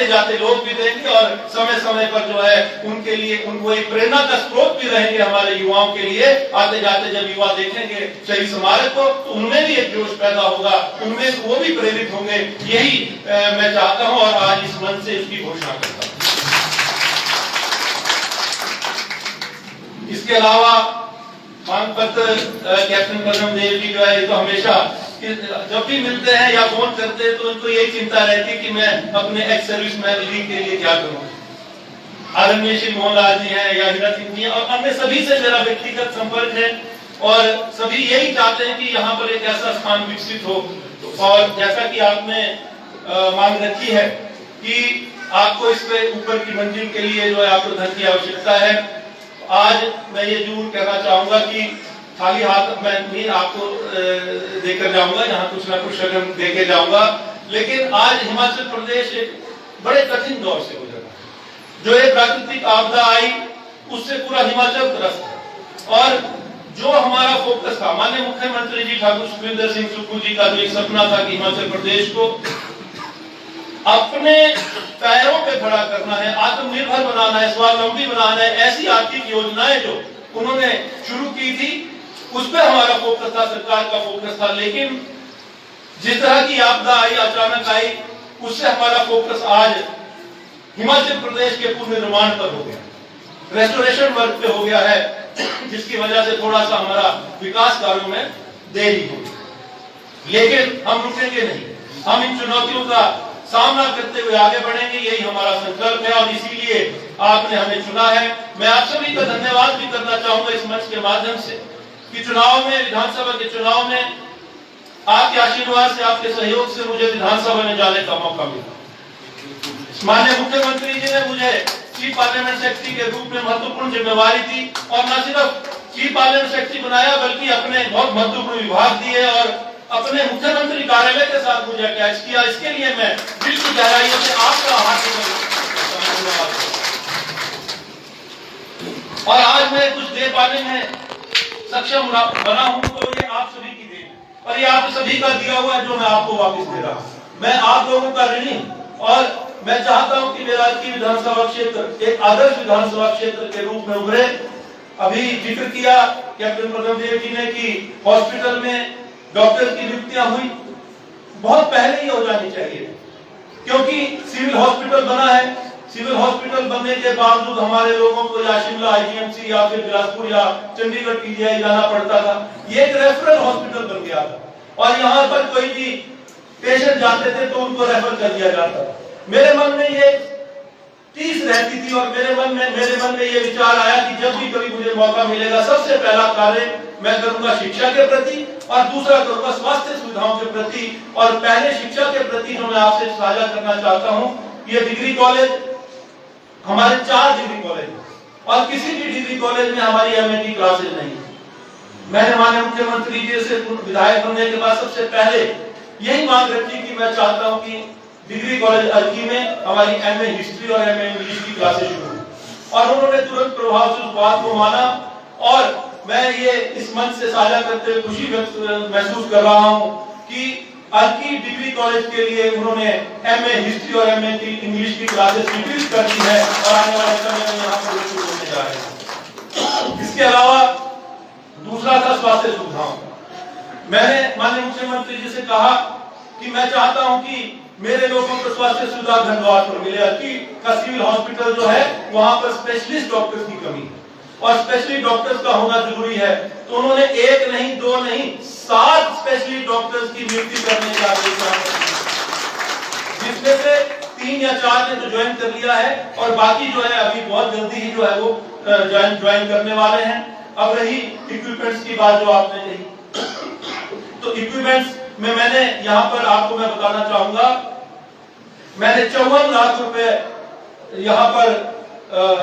आते जाते लोग भी देंगे और समय समय पर जो है उनके लिए उनको एक प्रेरणा का स्रोत भी रहेंगे हमारे युवाओं के लिए। आते जाते जब युवा देखेंगे शहीद स्मारक को तो उनमें भी एक जोश पैदा होगा, उनमें वो भी प्रेरित होंगे। यही मैं चाहता हूं और आज इस मंच से उसकी घोषणा करता हूं। इसके अलावा मांग पत्र कैप्टन करम देव जी जो है, तो हमेशा जब भी मिलते हैं या फोन करते हैं तो उनको यही चिंता रहती है कि मैं अपने एक्स सर्विसमैन लीग के लिए क्या करूं। आदरणीय श्री मोहनलाल जी हैं या हीरा सिंह जी और अन्य सभी से मेरा व्यक्तिगत संपर्क है और सभी यही चाहते हैं कि यहाँ पर एक ऐसा स्थान विकसित हो। और जैसा कि आपने मांग रखी है कि आपको इस पे ऊपर की मंजिल के लिए जो है आपको धन की आवश्यकता है। आज मैं ये जरूर कहना चाहूंगा कि खाली हाथ मैं नहीं आपको देकर जाऊंगा, यहाँ कुछ ना कुछ रकम देके जाऊंगा, लेकिन आज हिमाचल प्रदेश एक बड़े कठिन दौर से गुजरा। जो एक प्राकृतिक आपदा आई उससे पूरा हिमाचल त्रस्त है और जो हमारा फोकस था, माननीय मुख्यमंत्री जी ठाकुर सुखविंदर सिंह सुक्खू जी का जो एक सपना था कि हिमाचल प्रदेश को अपने पैरों पे खड़ा करना है, आत्मनिर्भर बनाना है, स्वावलंबी बनाना है, ऐसी आर्थिक योजनाएं जो उन्होंने शुरू की थी उस पर हमारा फोकस था, सरकार का फोकस था। लेकिन जिस तरह की आपदा आई, अचानक आई, उससे हमारा फोकस आज हिमाचल प्रदेश के पुनर्निर्माण पर हो गया, रेस्टोरेशन वर्क पे हो गया है, जिसकी वजह से थोड़ा सा हमारा विकास कार्यों में देरी हुई। लेकिन हम रुकेंगे नहीं, हम इन चुनौतियों का सामना करते हुए आगे बढ़ेंगे, यही हमारा संकल्प है और इसीलिए आपने हमें चुना है। मैं आप सभी का धन्यवाद भी करना चाहूंगा इस मंच के माध्यम से कि चुनाव में, विधानसभा के चुनाव में आपके आशीर्वाद से, आपके सहयोग से मुझे विधानसभा में जाने का मौका मिला। माननीय मुख्यमंत्री जी ने मुझे चीफ पार्लियामेंट सेक्रेटरी के रूप में महत्वपूर्ण जिम्मेवारी दी और न सिर्फ चीफ पार्लियामेंट सेक्रेटरी बनाया बल्कि अपने बहुत महत्वपूर्ण विभाग दिए और अपने मुख्यमंत्री कार्यालय के साथ मुझे अटैच किया। इसके लिए मैं दिल की गहराइयों से आपका धन्यवाद। और आज मैं कुछ दे पाने में सक्षम बना हूं तो ये आप सभी की देन और ये आप सभी का दिया हुआ है जो मैं आपको वापस दे रहा हूं। मैं आप लोगों का ऋणी और मैं चाहता हूं कि मेरा की विधानसभा क्षेत्र एक आदर्श विधानसभा क्षेत्र के रूप में उभरे। अभी जिक्र किया कैप्टन करम देव जी ने कि हॉस्पिटल में डॉक्टर की नियुक्तियां हुई, बहुत पहले ही हो जानी चाहिए क्योंकि सिविल हॉस्पिटल बना है। सिविल हॉस्पिटल बनने के बावजूद हमारे लोगों को या शिमला आईजीएमसी या फिर बिलासपुर या चंडीगढ़ पीजीआई जाना पड़ता था। ये एक रेफरल हॉस्पिटल बन गया था और यहाँ पर कोई भी पेशेंट जाते थे तो उनको रेफर कर दिया जाता था। मेरे मन में ये टीस रहती थी और मेरे मन में ये विचार आया कि जब भी कभी मुझे मौका मिलेगा सबसे पहला कार्य मैं करूंगा शिक्षा के प्रति और दूसरा करूंगा स्वास्थ्य सुविधाओं के प्रति। और पहले शिक्षा के प्रति जो मैं आपसे साझा करना चाहता हूं, ये डिग्री कॉलेज, हमारे 4 डिग्री कॉलेज और किसी भी डिग्री कॉलेज में हमारी एमए क्लासेज नहीं। मैंने माननीय मुख्यमंत्री जी से विधायक बनने के बाद सबसे पहले यही मांग रखी कि मैं चाहता हूं कि डिग्री कॉलेज अर्की में हमारी एमए हिस्ट्री और एमए इंग्लिश की क्लासेज शुरू और उन्होंने तुरंत प्रभाव से उस बात को माना और मैं ये इस मंच से साझा करते हुए खुशी महसूस कर रहा हूं कि अर्की डिग्री कॉलेज के लिए उन्होंने एमए हिस्ट्री और एमए इंग्लिश की क्लासेस स्वीकृत कर दी है और आने वाले समय में यहाँ पर शुरू होने जा रहे हैं। इसके अलावा दूसरा था स्वास्थ्य सुविधाओं का। मैंने माननीय मुख्यमंत्री जी से कहा कि मैं चाहता हूं कि मेरे लोगों को स्वास्थ्य सुविधा धनबाद पर मिले। अर्की का सिविल हॉस्पिटल जो है वहां पर स्पेशलिस्ट डॉक्टर्स की कमी है और स्पेशलिस्ट डॉक्टर्स का होना जरूरी है। तो उन्होंने 1 नहीं 2 नहीं 7 स्पेशलिस्ट डॉक्टर्स की नियुक्ति करने का आदेश दिया, जिसमें से 3 या 4 ने तो ज्वाइन कर लिया है और बाकी जो है अभी बहुत जल्दी ही जो है वो ज्वाइन करने वाले हैं। अब रही इक्विपमेंट्स की बात जो आपने कही, तो इक्विपमेंट्स में मैंने यहाँ पर आपको मैं बताना चाहूंगा, मैंने 54 लाख रुपए यहाँ पर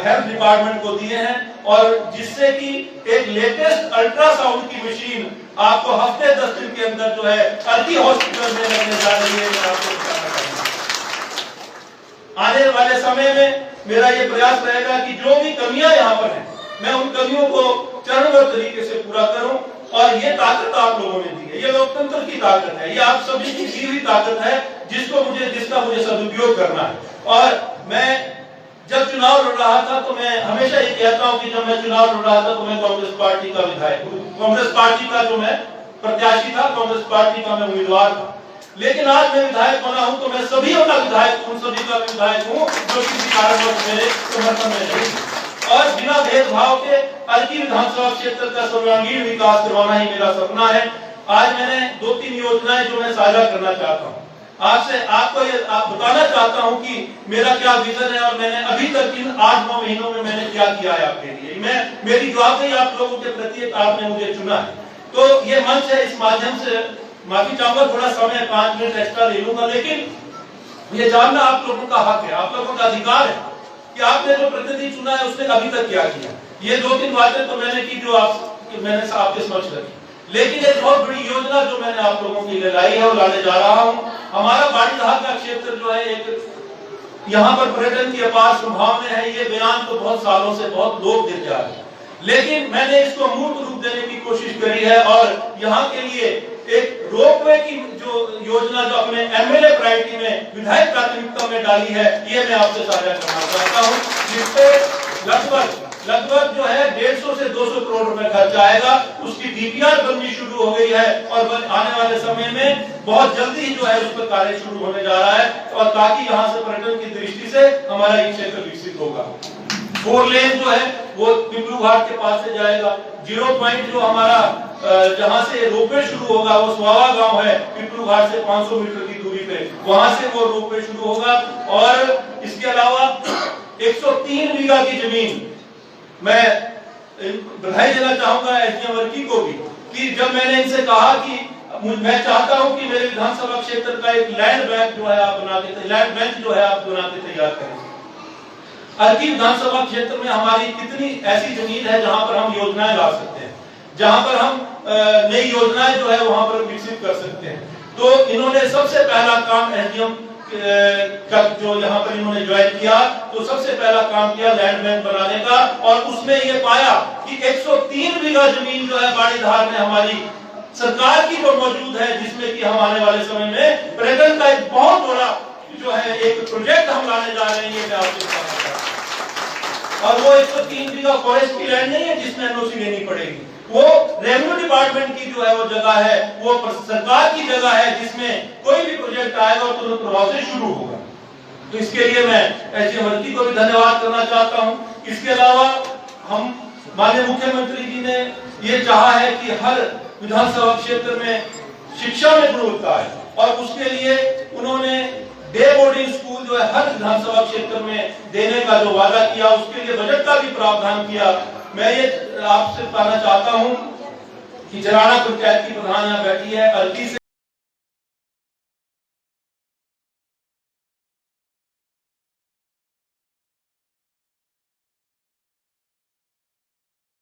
हेल्थ डिपार्टमेंट को दिए हैं और जिससे कि एक लेटेस्ट अल्ट्रासाउंड की मशीन आपको हफ्ते 10 दिन के अंदर जो है अर्की हॉस्पिटल में लगने जा रही है। मैं आपको बताना चाहूंगा आने वाले समय में मेरा ये प्रयास रहेगा कि जो भी कमियां यहाँ पर हैं मैं उन कमियों को चरणबद्ध तरीके से पूरा करूं और ये ताकत आप लोगों ने दी है, ये लोकतंत्र की ताकत है, ये आप सभी की दी हुई ताकत है जिसका मुझे सदुपयोग करना है। और मैं जब चुनाव लड़ रहा था तो मैं हमेशा ये कहता हूं कि जब मैं चुनाव लड़ रहा था तो मैं कांग्रेस पार्टी का विधायक, कांग्रेस पार्टी का जो मैं प्रत्याशी था, कांग्रेस पार्टी का मैं उम्मीदवार था। लेकिन आज मैं विधायक बना हूं तो मैं सभी का विधायक, उन सभी का विधायक हूं जो किसी कारणवश मेरे समर्थन में नहीं, और बिना भेदभाव के अर्की विधानसभा क्षेत्र का सर्वांगीण विकास करवाना ही मेरा सपना है। आज मैंने 2-3 योजनाएं जो मैं साझा करना चाहता हूं आपसे, आपको ये बताना चाहता हूं कि मेरा क्या विजन है और मैंने अभी तक इन 8-9 महीनों में मैंने क्या किया है आपके लिए। मेरी जवाबदेही आप लोगों के प्रति आपने मुझे चुना है, तो ये मंच है, इस माध्यम से माफी चाहूंगा, थोड़ा समय 5 मिनट एक्स्ट्रा ले लूंगा, लेकिन ये जानना आप लोगों का हक है, आप लोगों का अधिकार है कि आपने जो प्रतिनिधि चुना है उसने अभी तक क्या किया। ये 2-3 बातें तो मैंने की जो मैंने आपके समक्ष रखी, लेकिन एक बहुत बड़ी योजना जो मैंने आप लोगों के लिए लाई है और लाने जा रहा हूं। हमारा बाड़ीधार का क्षेत्र जो है, एक यहाँ पर पर्यटन की अपार संभावना है, ये बयान तो बहुत सालों से बहुत लोग देते आ रहे हैं, लेकिन मैंने इसको मूर्त रूप देने की कोशिश करी है और यहाँ के लिए एक रोपवे की जो योजना जो अपने एमएलए प्रायोरिटी में, विधायक प्राथमिकता में डाली है, ये मैं आपसे साझा करना चाहता हूँ, जिसपे लगभग जो है 150 से 200 करोड़ रुपए खर्च आएगा। उसकी डीपीआर बननी शुरू हो गई है और आने वाले समय में बहुत जल्दी ही जो है उस पर कार्य शुरू होने जा रहा है, और ताकि यहाँ से पर्यटन की दृष्टि से हमारा ये क्षेत्र विकसित होगा। 4 लेन जो है वो पिपलू घाट के पास से जाएगा, 0 पॉइंट जो हमारा जहां से रोपवे शुरू होगा वो स्वावा गांव है, पिपलू घाट से 500 मीटर की दूरी पे, वहां से वो रोपवे शुरू होगा। और इसके अलावा 103 बीघा की जमीन मैं बधाई देना चाहूंगा एसडीएम वर्की को भी, कि जब मैंने इनसे कहा कि मैं चाहता हूं कि मेरे विधानसभा क्षेत्र का एक लैंड बैंक जो है आप बना के, लैंड बैंक जो है आप बना के तैयार करें। अर्की विधानसभा क्षेत्र में हमारी कितनी ऐसी जमीन है जहां पर हम योजनाएं ला सकते हैं, जहां पर हम नई योजनाएं जो है वहां पर विकसित कर सकते हैं। तो इन्होंने सबसे पहला काम एसडीएम का जो यहाँ पर इन्होंने ज्वाइन किया, तो सबसे पहला काम किया लैंड बैंक बनाने का, और उसमें ये पाया कि 103 बीघा जमीन जो है बाड़ीधार में हमारी सरकार की वो मौजूद है, जिसमें कि हम आने वाले समय में पर्यटन का एक बहुत बड़ा जो है एक प्रोजेक्ट हम लाने जा रहे हैं, ये मैं आपको बताना चाहता हूं। और वो 103 बीघा फॉरेस्ट की लैंड नहीं है जिसमें एनओसी लेनी पड़ेगी, वो रेवेन्यू डिपार्टमेंट की जो है वो जगह है, वो सरकार की जगह है, जिसमें कोई भी प्रोजेक्ट आएगा और तुरंत प्रभाव से शुरू होगा। तो इसके लिए मैं एसडीएम वर्की को भी धन्यवाद करना चाहता हूं। इसके अलावा हम माननीय मुख्यमंत्री जी ने ये चाहा है कि हर विधानसभा क्षेत्र में शिक्षा में गुणवत्ता है, और उसके लिए उन्होंने डे बोर्डिंग स्कूल जो है हर विधानसभा क्षेत्र में देने का जो वादा किया, उसके लिए बजट का भी प्रावधान किया। मैं ये आपसे बताना चाहता हूं कि जराना पंचायत की प्रधान यहाँ बैठी है, अर्की से